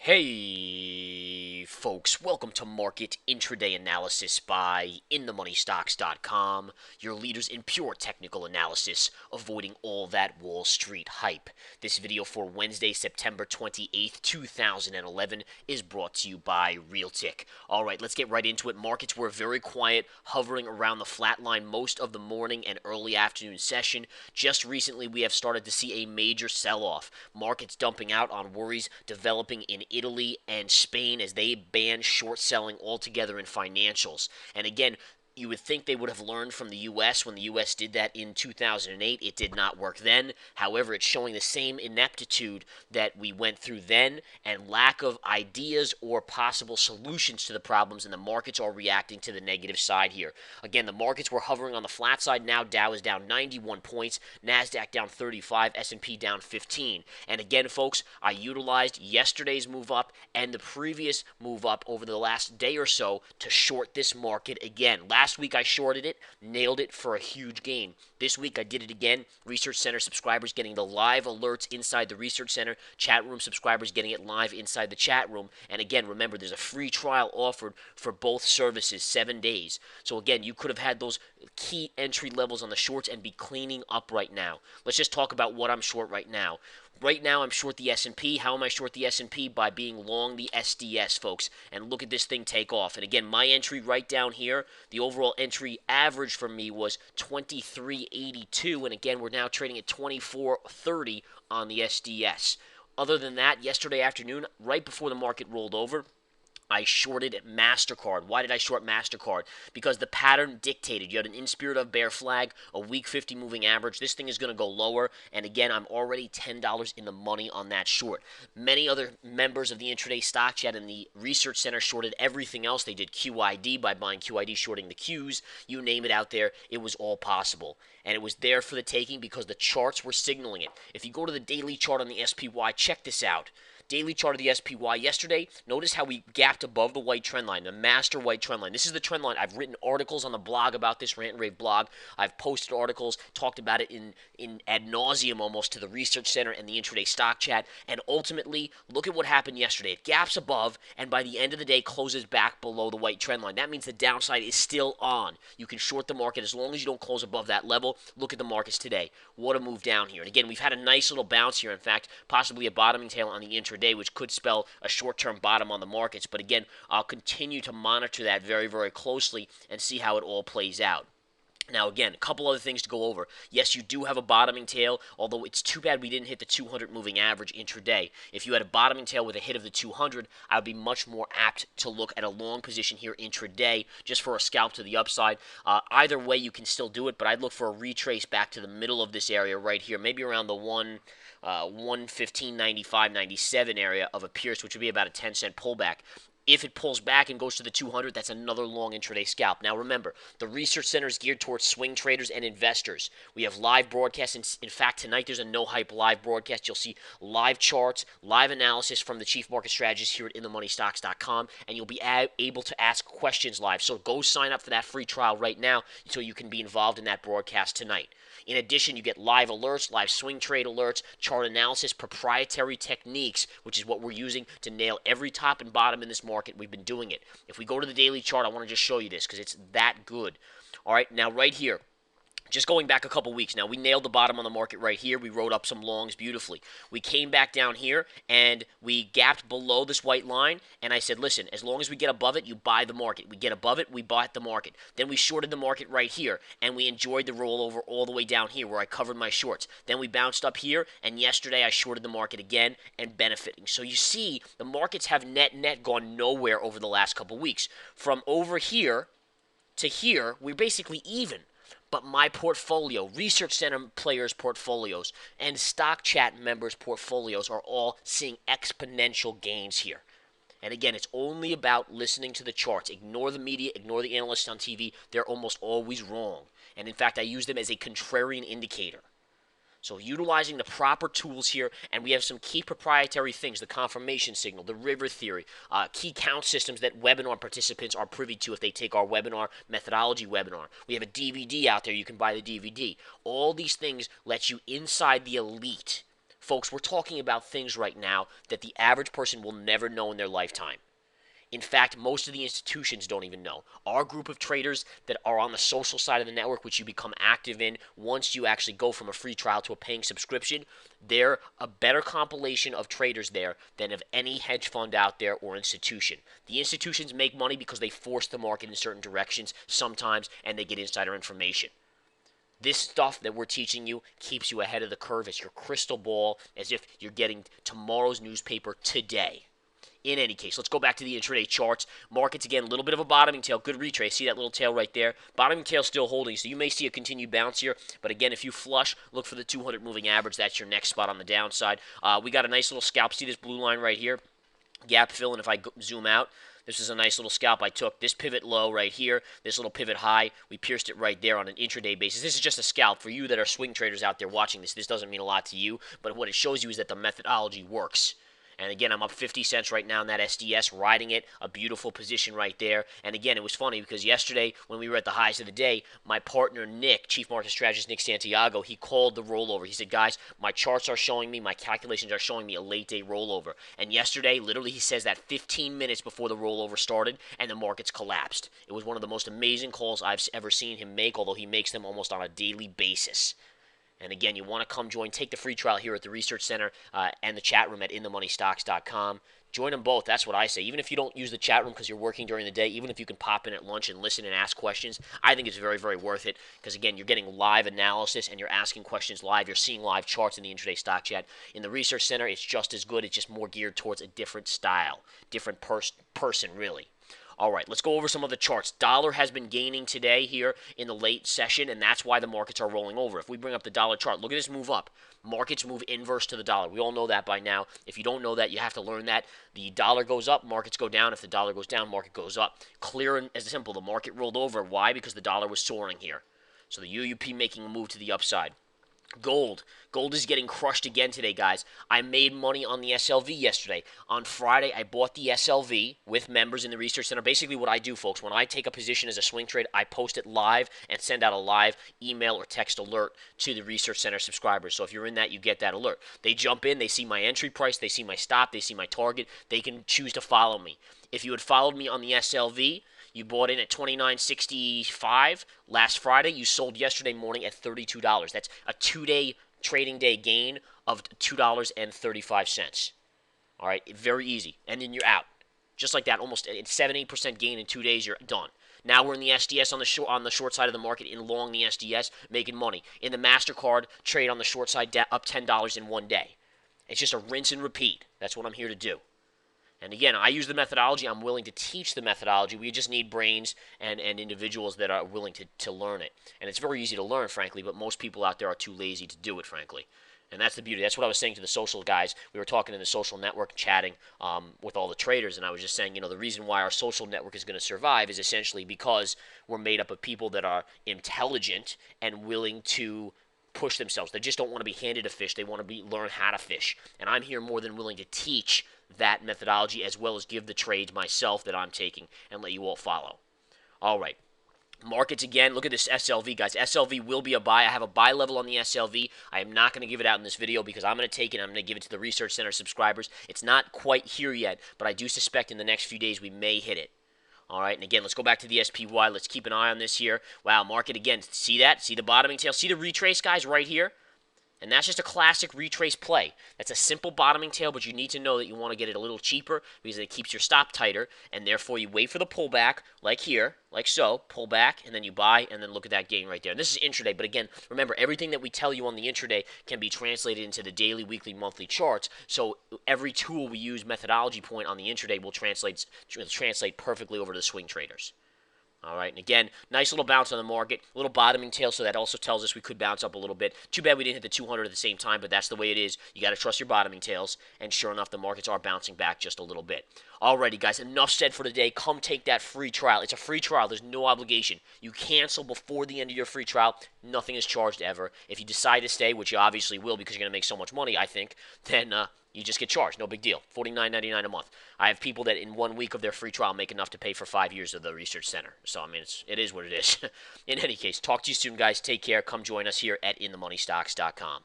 Hey folks, welcome to Market Intraday Analysis by InTheMoneyStocks.com, your leaders in pure technical analysis, avoiding all that Wall Street hype. This video for Wednesday, September 28th, 2011 is brought to you by Realtic. Alright, let's get right into it. Markets were very quiet, hovering around the flat line most of the morning and early afternoon session. Just recently, we have started to see a major sell-off. Markets dumping out on worries developing in Italy and Spain as they ban short selling altogether in financials. And again, you would think they would have learned from the U.S. when the U.S. did that in 2008. It did not work then. However, it's showing the same ineptitude that we went through then and lack of ideas or possible solutions to the problems, and the markets are reacting to the negative side here. Again, the markets were hovering on the flat side. Now Dow is down 91 points, NASDAQ down 35, S&P down 15. And again, folks, I utilized yesterday's move up and the previous move up over the last day or so to short this market again. Last week I shorted it, nailed it for a huge gain. This week I did it again. Research Center subscribers getting the live alerts inside the Research Center. Chat room subscribers getting it live inside the chat room. And again, remember, there's a free trial offered for both services, 7 days. So again, you could have had those key entry levels on the shorts and be cleaning up right now. Let's just talk about what I'm short right now. Right now, I'm short the S&P. How am I short the S&P? By being long the SDS, folks. And look at this thing take off. And again, my entry right down here, the overall entry average for me was 23.82. And again, we're now trading at 24.30 on the SDS. Other than that, yesterday afternoon, right before the market rolled over, I shorted MasterCard. Why did I short MasterCard? Because the pattern dictated. You had an in spirit of bear flag, a week 50 moving average. This thing is going to go lower. And again, I'm already $10 in the money on that short. Many other members of the intraday stock chat and the research center shorted everything else. They did QID by buying QID, shorting the Qs. You name it out there. It was all possible. And it was there for the taking because the charts were signaling it. If you go to the daily chart on the SPY, check this out. Daily chart of the SPY yesterday, notice how we gapped above the white trend line, the master white trend line. This is the trend line. I've written articles on the blog about this, Rant and Rave blog. I've posted articles, talked about it in ad nauseum almost to the Research Center and the intraday stock chat. And ultimately, look at what happened yesterday. It gaps above, and by the end of the day, closes back below the white trend line. That means the downside is still on. You can short the market as long as you don't close above that level. Look at the markets today. What a move down here. And again, we've had a nice little bounce here. In fact, possibly a bottoming tail on the intraday, which could spell a short-term bottom on the markets. But again, I'll continue to monitor that very, very closely and see how it all plays out. Now, again, a couple other things to go over. Yes, you do have a bottoming tail, although it's too bad we didn't hit the 200 moving average intraday. If you had a bottoming tail with a hit of the 200, I would be much more apt to look at a long position here intraday just for a scalp to the upside. Either way, you can still do it, but I'd look for a retrace back to the middle of this area right here, maybe around the 115.95, 97 area of a Pierce, which would be about a 10-cent pullback. If it pulls back and goes to the 200, that's another long intraday scalp. Now remember, the Research Center is geared towards swing traders and investors. We have live broadcasts. In fact, tonight there's a no-hype live broadcast. You'll see live charts, live analysis from the Chief Market Strategists here at InTheMoneyStocks.com, and you'll be able to ask questions live. So go sign up for that free trial right now so you can be involved in that broadcast tonight. In addition, you get live alerts, live swing trade alerts, chart analysis, proprietary techniques, which is what we're using to nail every top and bottom in this market. We've been doing it. If we go to the daily chart, I want to just show you this because it's that good. All right, now right here. Just going back a couple weeks now, we nailed the bottom on the market right here. We rode up some longs beautifully. We came back down here, and we gapped below this white line, and I said, listen, as long as we get above it, you buy the market. We get above it, we bought the market. Then we shorted the market right here, and we enjoyed the rollover all the way down here where I covered my shorts. Then we bounced up here, and yesterday I shorted the market again and benefiting. So you see, the markets have net gone nowhere over the last couple weeks. From over here to here, we're basically even. But my portfolio, Research Center players' portfolios, and Stock Chat members' portfolios are all seeing exponential gains here. And again, it's only about listening to the charts. Ignore the media, ignore the analysts on TV. They're almost always wrong. And in fact, I use them as a contrarian indicator. So utilizing the proper tools here, and we have some key proprietary things, the confirmation signal, the river theory, key count systems that webinar participants are privy to if they take our webinar, methodology webinar. We have a DVD out there. You can buy the DVD. All these things let you inside the elite Folks, we're talking about things right now that the average person will never know in their lifetime. In fact, most of the institutions don't even know. Our group of traders that are on the social side of the network, which you become active in once you actually go from a free trial to a paying subscription, they're a better compilation of traders there than of any hedge fund out there or institution. The institutions make money because they force the market in certain directions sometimes, and they get insider information. This stuff that we're teaching you keeps you ahead of the curve. It's your crystal ball, as if you're getting tomorrow's newspaper today. In any case, let's go back to the intraday charts. Markets, again, a little bit of a bottoming tail. Good retrace. See that little tail right there? Bottoming tail still holding, so you may see a continued bounce here. But again, if you flush, look for the 200 moving average. That's your next spot on the downside. We got a nice little scalp. See this blue line right here? Gap fill, and if I zoom out, this is a nice little scalp I took. This pivot low right here, this little pivot high, we pierced it right there on an intraday basis. This is just a scalp. For you that are swing traders out there watching this, this doesn't mean a lot to you, but what it shows you is that the methodology works. And again, I'm up 50 cents right now in that SDS, riding it, a beautiful position right there. And again, it was funny because yesterday, when we were at the highs of the day, my partner Nick, Chief Market Strategist Nick Santiago, he called the rollover. He said, guys, my charts are showing me, my calculations are showing me a late day rollover. And yesterday, literally, he says that 15 minutes before the rollover started, and the markets collapsed. It was one of the most amazing calls I've ever seen him make, although he makes them almost on a daily basis. And again, you want to come join, take the free trial here at the Research Center and the chat room at inthemoneystocks.com. Join them both. That's what I say. Even if you don't use the chat room because you're working during the day, even if you can pop in at lunch and listen and ask questions, I think it's very, very worth it because, again, you're getting live analysis and you're asking questions live. You're seeing live charts in the intraday stock chat. In the Research Center, it's just as good. It's just more geared towards a different style, different person, really. All right, let's go over some of the charts. Dollar has been gaining today here in the late session, and that's why the markets are rolling over. If we bring up the dollar chart, look at this move up. Markets move inverse to the dollar. We all know that by now. If you don't know that, you have to learn that. The dollar goes up, markets go down. If the dollar goes down, market goes up. Clear and as simple. The market rolled over. Why? Because the dollar was soaring here. So the UUP making a move to the upside. Gold. Gold is getting crushed again today, guys. I made money on the SLV yesterday. On Friday, I bought the SLV with members in the Research Center. Basically, what I do, folks, when I take a position as a swing trade, I post it live and send out a live email or text alert to the Research Center subscribers. So if you're in that, you get that alert. They jump in, they see my entry price, they see my stop, they see my target. They can choose to follow me. If you had followed me on the SLV, you bought in at $29.65 last Friday. You sold yesterday morning at $32. That's a two-day trading day gain of $2.35. All right, very easy. And then you're out. Just like that, almost 7-8% gain in 2 days, you're done. Now we're in the SDS on the short side of the market, in long the SDS, making money. In the MasterCard, trade on the short side, up $10 in 1 day. It's just a rinse and repeat. That's what I'm here to do. And again, I use the methodology. I'm willing to teach the methodology. We just need brains and individuals that are willing to learn it. And it's very easy to learn, frankly, but most people out there are too lazy to do it, frankly. And that's the beauty. That's what I was saying to the social guys. We were talking in the social network, chatting with all the traders, and I was just saying, the reason why our social network is going to survive is essentially because we're made up of people that are intelligent and willing to push themselves. They just don't want to be handed a fish. They want to learn how to fish. And I'm here more than willing to teach that methodology as well as give the trades myself that I'm taking and let you all follow. All right. Markets again. Look at this SLV, guys. SLV will be a buy. I have a buy level on the SLV. I am not going to give it out in this video because I'm going to take it and I'm going to give it to the Research Center subscribers. It's not quite here yet, but I do suspect in the next few days we may hit it. All right, and again, let's go back to the SPY. Let's keep an eye on this here. Wow, market again. See that? See the bottoming tail? See the retrace, guys, right here? And that's just a classic retrace play. That's a simple bottoming tail, but you need to know that you want to get it a little cheaper because it keeps your stop tighter, and therefore you wait for the pullback, like here, like so, pull back, and then you buy, and then look at that gain right there. And this is intraday, but again, remember, everything that we tell you on the intraday can be translated into the daily, weekly, monthly charts, so every tool we use, methodology point on the intraday, will translate perfectly over to the swing traders. All right, and again, nice little bounce on the market, a little bottoming tail, so that also tells us we could bounce up a little bit. Too bad we didn't hit the 200 at the same time, but that's the way it is. You got to trust your bottoming tails, and sure enough, the markets are bouncing back just a little bit. Alrighty, guys, enough said for today. Come take that free trial. It's a free trial. There's no obligation. You cancel before the end of your free trial. Nothing is charged ever. If you decide to stay, which you obviously will because you're going to make so much money, I think, then you just get charged. No big deal. $49.99 a month. I have people that in 1 week of their free trial make enough to pay for 5 years of the Research Center. So, I mean, it is what it is. In any case, talk to you soon, guys. Take care. Come join us here at inthemoneystocks.com.